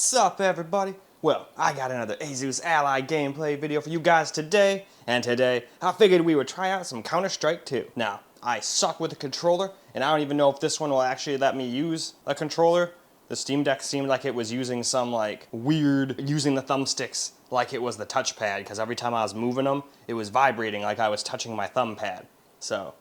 What's up, everybody? Well, I got another Asus Ally gameplay video for you guys today, and today I figured we would try out some Counter-Strike 2. Now, I suck with the controller, and I don't even know if this one will actually let me use a controller. The Steam Deck seemed like it was using some weird, using the thumbsticks like it was the touchpad, because every time I was moving them, it was vibrating like I was touching my thumb pad. So,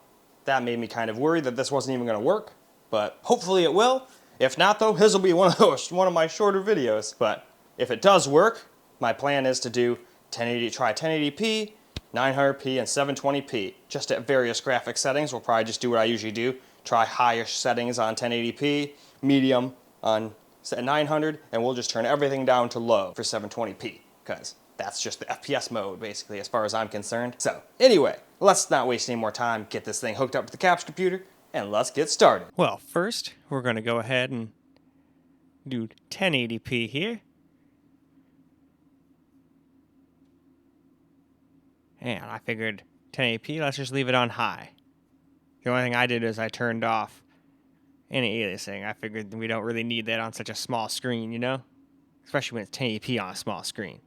that made me kind of worried that this wasn't even going to work, but hopefully it will. If not though, this will be one of my shorter videos. But if it does work, my plan is to do try 1080p, 900p, and 720p, just at various graphic settings. We'll probably just do what I usually do, try higher settings on 1080p, medium on 900, and we'll just turn everything down to low for 720p, because that's just the FPS mode, basically, as far as I'm concerned. So, anyway, let's not waste any more time, get this thing hooked up to the capture computer, and let's get started. Well, first, we're going to go ahead and do 1080p here. And I figured 1080p, let's just leave it on high. The only thing I did is I turned off any aliasing. I figured we don't really need that on such a small screen, you know? Especially when it's 1080p on a small screen.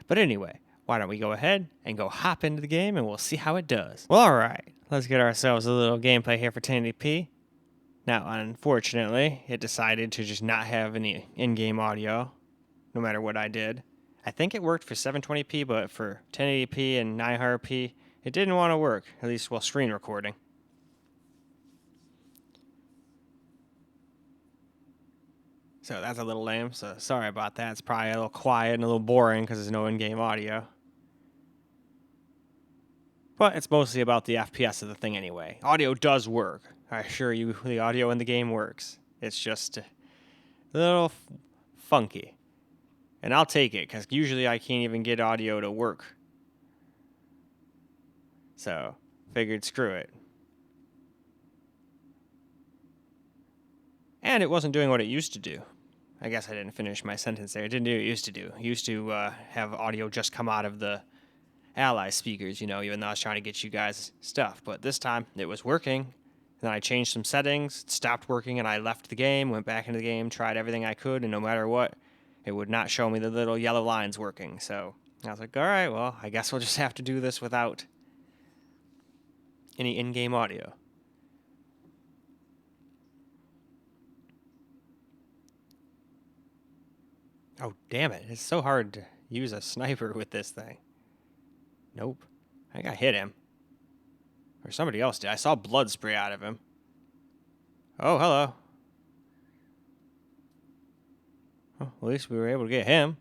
But anyway, why don't we go ahead and go hop into the game and we'll see how it does. Well, alright. Let's get ourselves a little gameplay here for 1080p. Now, unfortunately, it decided to just not have any in-game audio, no matter what I did. I think it worked for 720p, but for 1080p and 900p, it didn't want to work, at least while screen recording. So that's a little lame, so sorry about that. It's probably a little quiet and a little boring because there's no in-game audio. But it's mostly about the FPS of the thing anyway. Audio does work. I assure you, the audio in the game works. It's just a little funky. And I'll take it, because usually I can't even get audio to work. So, figured screw it. And it wasn't doing what it used to do. I guess I didn't finish my sentence there. It didn't do what it used to do. It used to have audio just come out of the Ally speakers, you know, even though I was trying to get you guys stuff. But this time, it was working. Then I changed some settings, it stopped working, and I left the game, went back into the game, tried everything I could, and no matter what, it would not show me the little yellow lines working. So I was like, all right, well, I guess we'll just have to do this without any in-game audio. Oh, damn it. It's so hard to use a sniper with this thing. Nope. I think I hit him. Or somebody else did. I saw blood spray out of him. Oh, hello. Well, at least we were able to get him.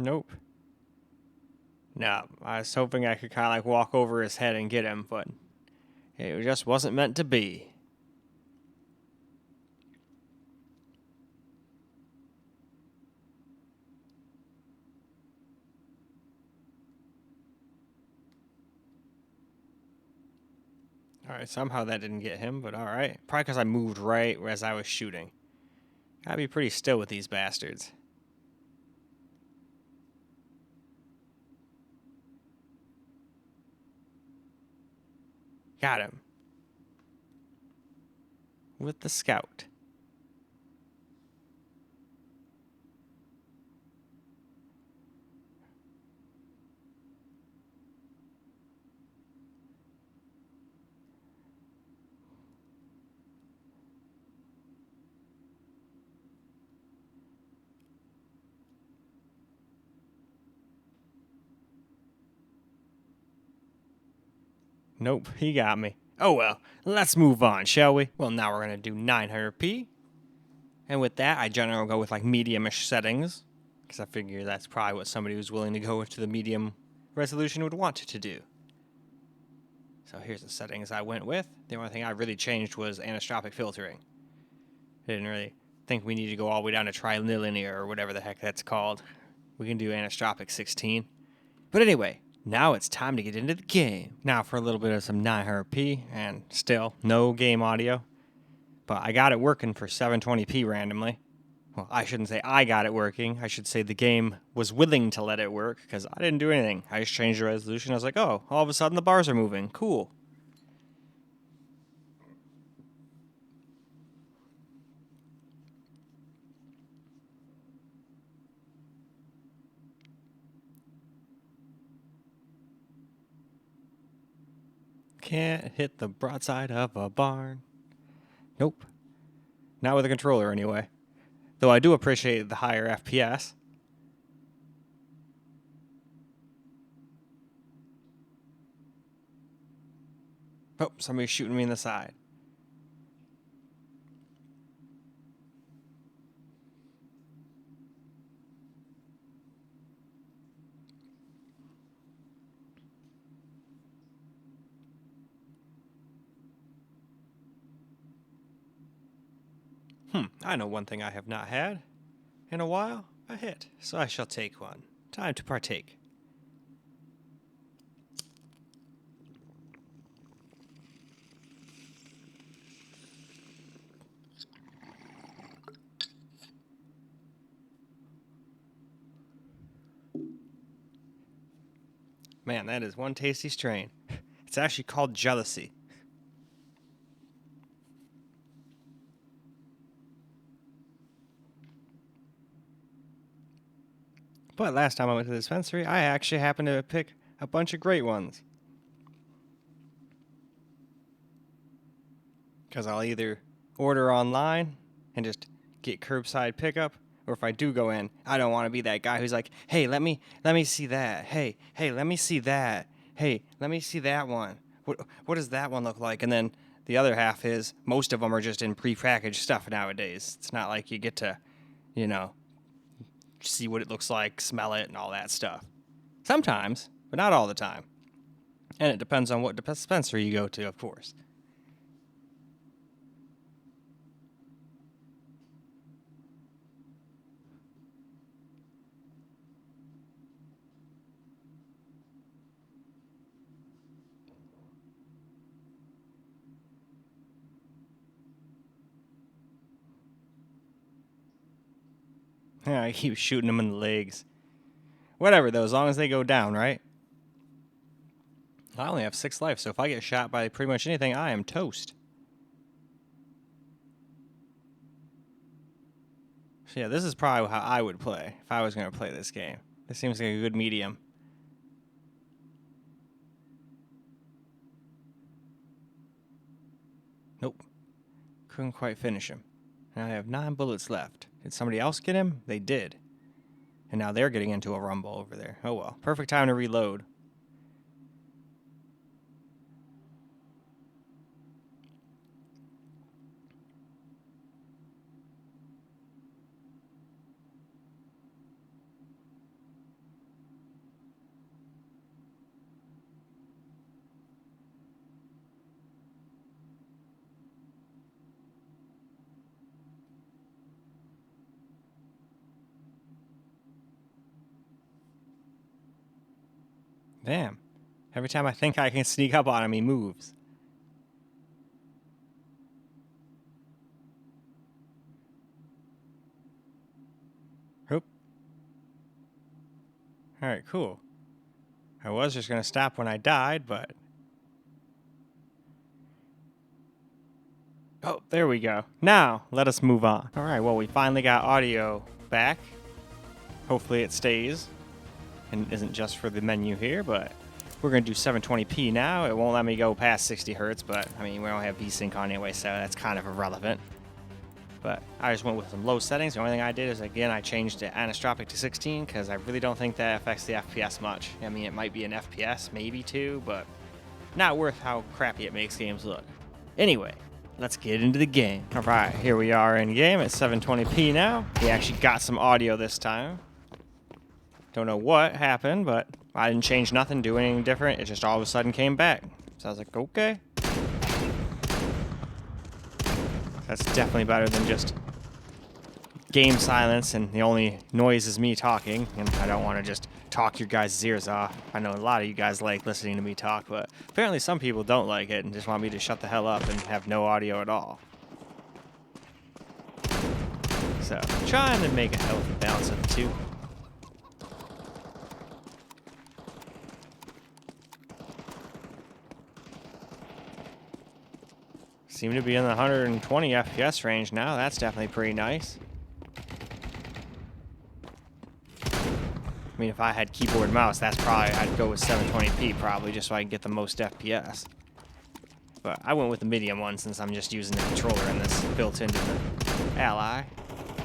Nope. No, I was hoping I could kind of walk over his head and get him, but it just wasn't meant to be. Alright, somehow that didn't get him, but alright. Probably because I moved right as I was shooting. Gotta be pretty still with these bastards. Got him. With the scout. Nope, he got me. Oh well, let's move on, shall we? Well, now we're going to do 900p. And with that, I generally go with medium-ish settings, because I figure that's probably what somebody who's willing to go into the medium resolution would want to do. So here's the settings I went with. The only thing I really changed was anisotropic filtering. I didn't really think we need to go all the way down to trilinear or whatever the heck that's called. We can do anisotropic 16. But anyway, now it's time to get into the game. Now for a little bit of some 900p, and still no game audio. But I got it working for 720p randomly. Well, I shouldn't say I got it working. I should say the game was willing to let it work, because I didn't do anything. I just changed the resolution. I was like, oh, all of a sudden the bars are moving. Cool. Can't hit the broadside of a barn. Nope. Not with a controller, anyway. Though I do appreciate the higher FPS. Oh, somebody's shooting me in the side. I know one thing I have not had in a while, a hit, so I shall take one. Time to partake. Man, that is one tasty strain. It's actually called Jealousy. But last time I went to the dispensary, I actually happened to pick a bunch of great ones. Because I'll either order online and just get curbside pickup, or if I do go in, I don't want to be that guy who's like, hey, let me see that. Hey, let me see that. Hey, let me see that one. What does that one look like? And then the other half is most of them are just in prepackaged stuff nowadays. It's not like you get to, see what it looks like, smell it, and all that stuff. Sometimes, but not all the time. And it depends on what dispensary you go to, of course. Yeah, I keep shooting them in the legs. Whatever, though, as long as they go down, right? I only have 6 life, so if I get shot by pretty much anything, I am toast. So yeah, this is probably how I would play if I was going to play this game. This seems like a good medium. Nope. Couldn't quite finish him. And I have 9 bullets left. Did somebody else get him? They did. And now they're getting into a rumble over there. Oh well. Perfect time to reload. Damn. Every time I think I can sneak up on him, he moves. Oop. Alright, cool. I was just going to stop when I died, but... Oh, there we go. Now, let us move on. Alright, well, we finally got audio back. Hopefully it stays. And isn't just for the menu here, but we're going to do 720p now. It won't let me go past 60 hertz, but I mean, we don't have VSync on anyway, so that's kind of irrelevant. But I just went with some low settings. The only thing I did is, again, I changed it anisotropic to 16 because I really don't think that affects the FPS much. I mean, it might be an FPS, maybe 2, but not worth how crappy it makes games look. Anyway, let's get into the game. All right, here we are in game at 720p now. We actually got some audio this time. Don't know what happened, but I didn't change nothing, do anything different. It just all of a sudden came back. So I was like, okay. That's definitely better than just game silence and the only noise is me talking. And I don't want to just talk your guys' ears off. I know a lot of you guys like listening to me talk, but apparently some people don't like it and just want me to shut the hell up and have no audio at all. So, trying to make a healthy balance of the two. Seem to be in the 120 FPS range now. That's definitely pretty nice. I mean, if I had keyboard and mouse, that's probably, I'd go with 720p probably just so I can get the most FPS. But I went with the medium one since I'm just using the controller and this built into the Ally.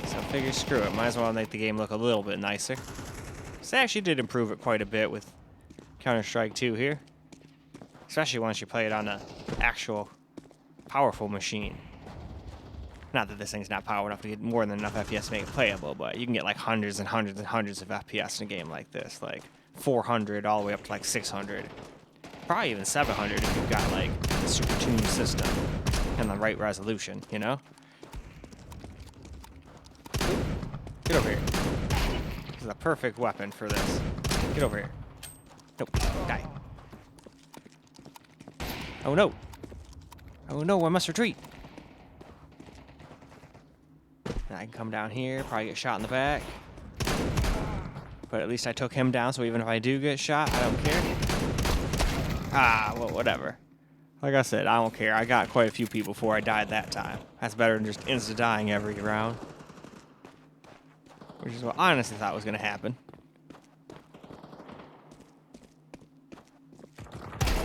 So I figured, screw it, might as well make the game look a little bit nicer. So I actually did improve it quite a bit with Counter-Strike 2 here. Especially once you play it on an actual powerful machine. Not that this thing's not powerful enough to get more than enough FPS to make it playable, but you can get like hundreds and hundreds and hundreds of FPS in a game like this. Like 400 all the way up to like 600. Probably even 700 if you've got like a super tuned system and the right resolution, you know? Get over here. This is a perfect weapon for this. Get over here. Nope. Die. Oh no. Oh no, I must retreat. I can come down here, probably get shot in the back. But at least I took him down, so even if I do get shot, I don't care. Ah, well, whatever. Like I said, I don't care. I got quite a few people before I died that time. That's better than just insta-dying every round. Which is what I honestly thought was going to happen.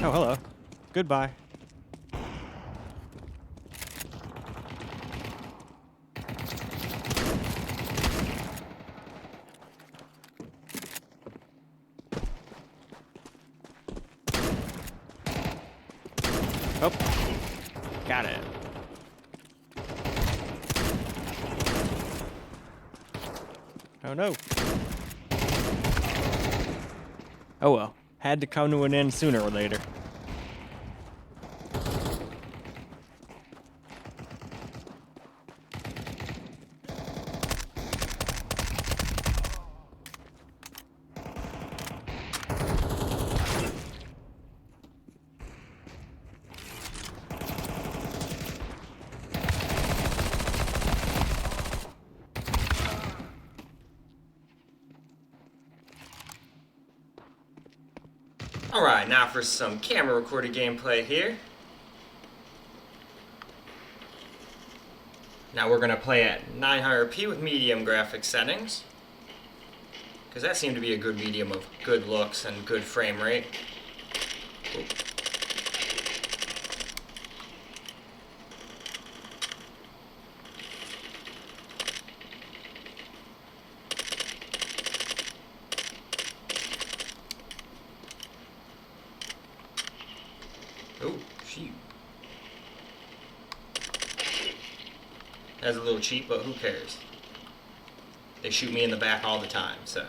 Oh, hello. Goodbye. Oh, got it. Oh no. Oh well, had to come to an end sooner or later. Alright, now for some camera recorded gameplay here. Now we're going to play at 900p with medium graphics settings, because that seemed to be a good medium of good looks and good frame rate. Oop. Oh, shoot. That's a little cheap, but who cares? They shoot me in the back all the time, so.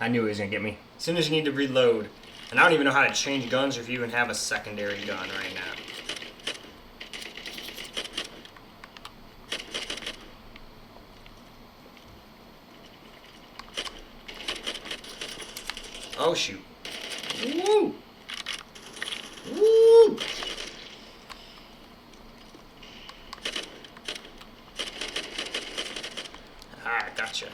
I knew he was going to get me. As soon as you need to reload. And I don't even know how to change guns or if you even have a secondary gun right now. Oh shoot. Woo! Woo! Alright, gotcha.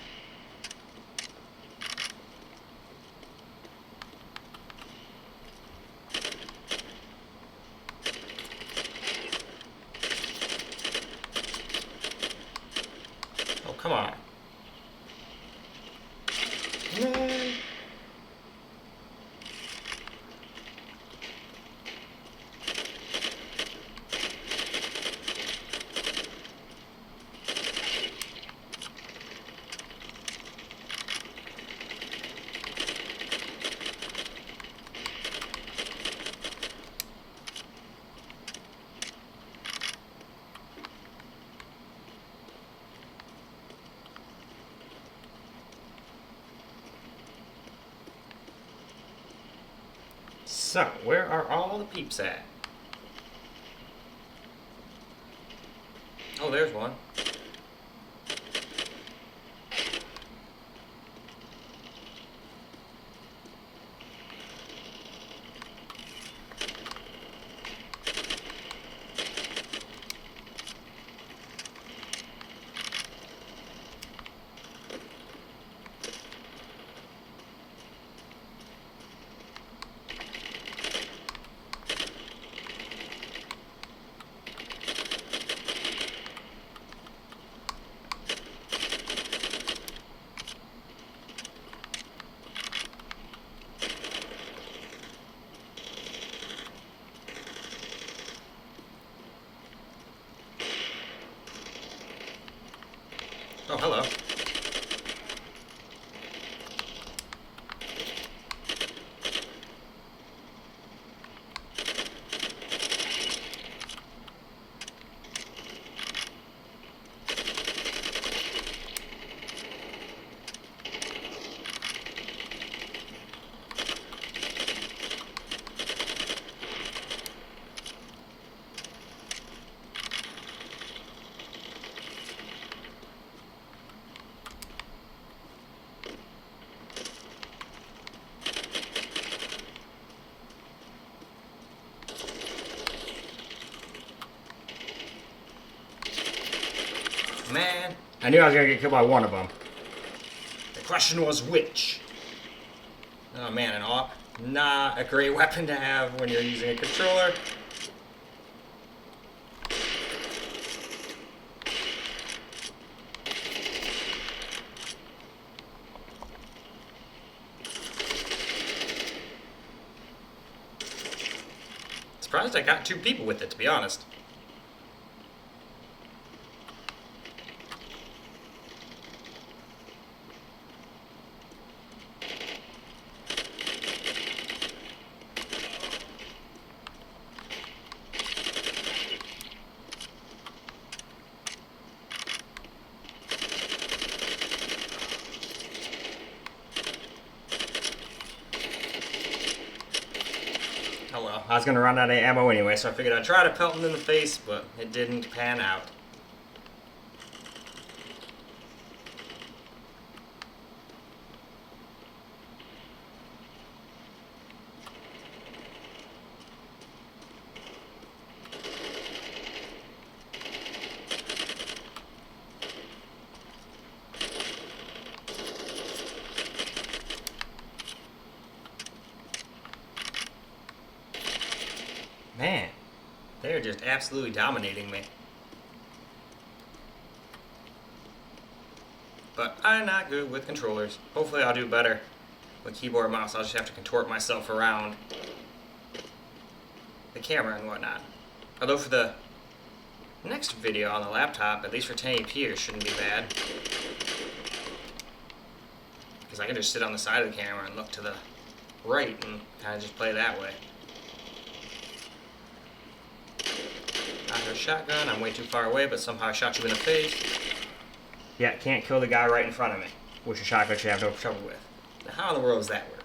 Come on. Man. So, where are all the peeps at? Oh, there's one. Oh, hello. Man, I knew I was gonna get killed by one of them. The question was which. Oh man, an AWP, not a great weapon to have when you're using a controller. Surprised I got 2 people with it, to be honest. Oh well, I was gonna run out of ammo anyway, so I figured I'd try to pelt him in the face, but it didn't pan out. Man, they're just absolutely dominating me. But I'm not good with controllers. Hopefully I'll do better with keyboard and mouse. I'll just have to contort myself around the camera and whatnot. Although for the next video on the laptop, at least for 1080p, it shouldn't be bad. Because I can just sit on the side of the camera and look to the right and kind of just play that way. I heard a shotgun. I'm way too far away, but somehow I shot you in the face. Yeah, can't kill the guy right in front of me, which a shotgun should have no trouble with. Now, how in the world does that work?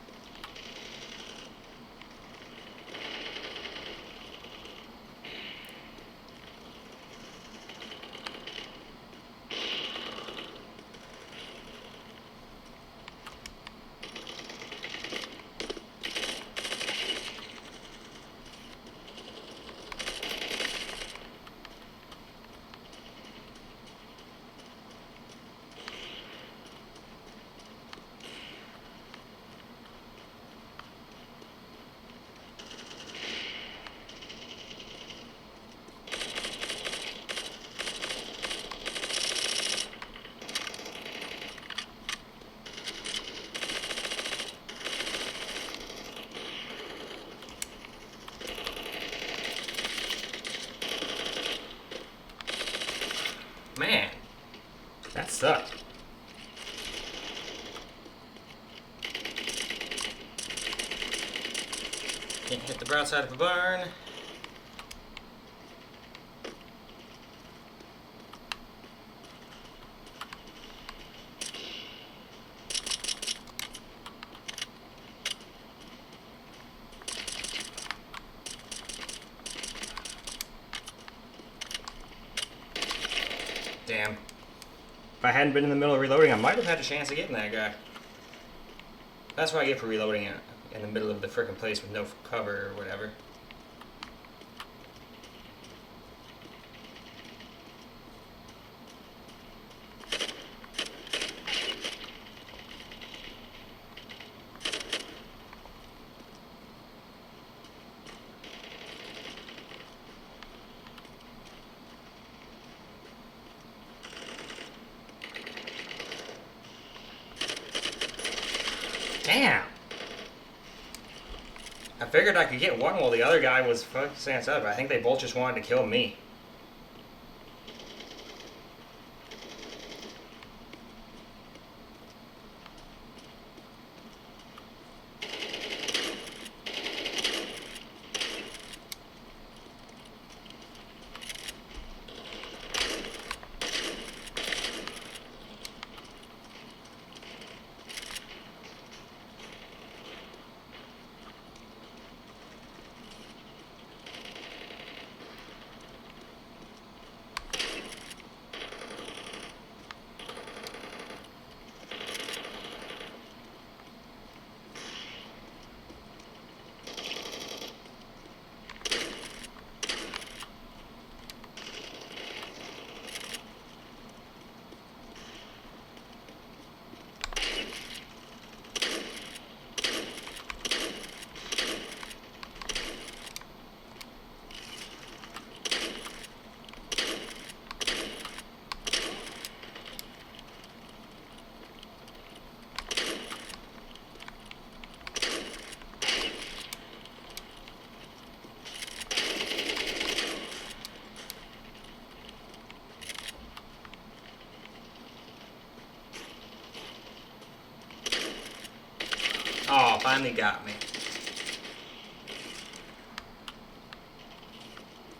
Man, that sucked. Can't hit the broadside of a barn. I hadn't been in the middle of reloading, I might have had a chance of getting that guy. That's what I get for reloading it in the middle of the frickin' place with no cover or whatever. Damn! I figured I could get one while the other guy was focusing on but I think they both just wanted to kill me. Oh, finally got me.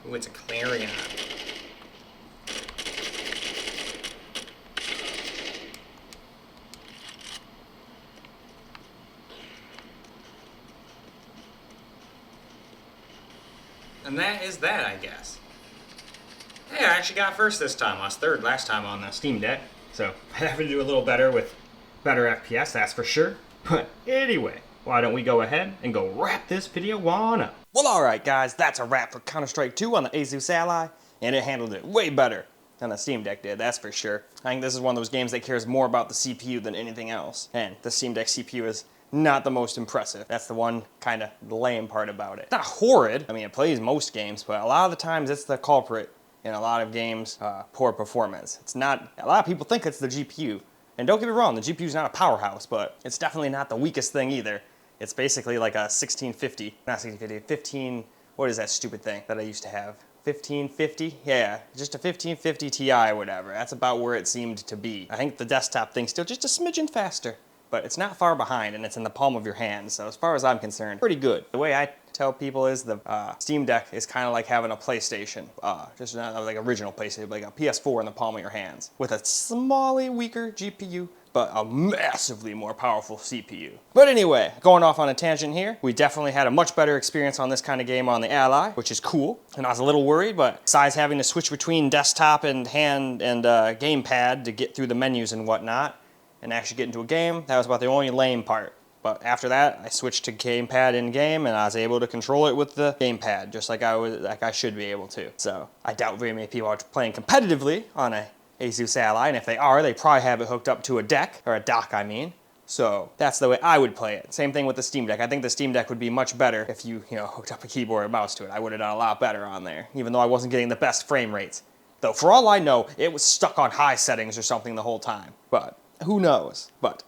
Ooh, it's a Clarion. And that is that, I guess. Hey, I actually got first this time. I was third last time on the Steam Deck. So, I have to do a little better with better FPS, that's for sure. But anyway, why don't we go ahead and go wrap this video on up. Well, alright guys, that's a wrap for Counter-Strike 2 on the Asus Ally, and it handled it way better than the Steam Deck did, that's for sure. I think this is one of those games that cares more about the CPU than anything else. And the Steam Deck CPU is not the most impressive. That's the one kind of lame part about it. It's not horrid. I mean, it plays most games, but a lot of the times it's the culprit in a lot of games, poor performance. It's not, a lot of people think it's the GPU. And don't get me wrong, the GPU's not a powerhouse, but it's definitely not the weakest thing either. It's basically like a 1650, not 1650, 15, what is that stupid thing that I used to have? 1550? Yeah, just a 1550 Ti or whatever. That's about where it seemed to be. I think the desktop thing's still just a smidgen faster, but it's not far behind and it's in the palm of your hand. So as far as I'm concerned, pretty good. The way I tell people is the Steam Deck is kind of like having a PlayStation, just not like original PlayStation, like a PS4 in the palm of your hands with a smally weaker GPU, but a massively more powerful CPU. But anyway, going off on a tangent here, we definitely had a much better experience on this kind of game on the Ally, which is cool. And I was a little worried, but besides having to switch between desktop and hand and gamepad to get through the menus and whatnot, and actually get into a game, that was about the only lame part. But after that, I switched to gamepad in-game, and I was able to control it with the gamepad, just like I should be able to. So I doubt very many people are playing competitively on a Asus Ally, and if they are, they probably have it hooked up to a deck, or a dock, I mean. So that's the way I would play it. Same thing with the Steam Deck. I think the Steam Deck would be much better if you hooked up a keyboard and mouse to it. I would have done a lot better on there, even though I wasn't getting the best frame rates. Though for all I know, it was stuck on high settings or something the whole time. But who knows? But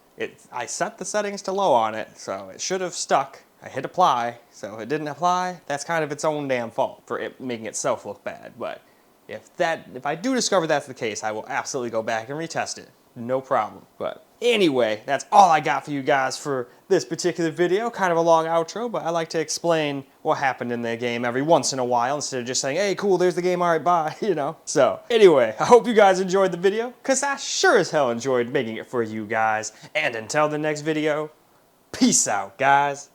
I set the settings to low on it, so it should have stuck. I hit apply, so if it didn't apply, that's kind of its own damn fault for it making itself look bad. But if I do discover that's the case, I will absolutely go back and retest it. No problem. But anyway, that's all I got for you guys for this particular video. Kind of a long outro, but I like to explain what happened in the game every once in a while instead of just saying, hey, cool, there's the game, all right, bye, So anyway, I hope you guys enjoyed the video, because I sure as hell enjoyed making it for you guys. And until the next video, peace out, guys.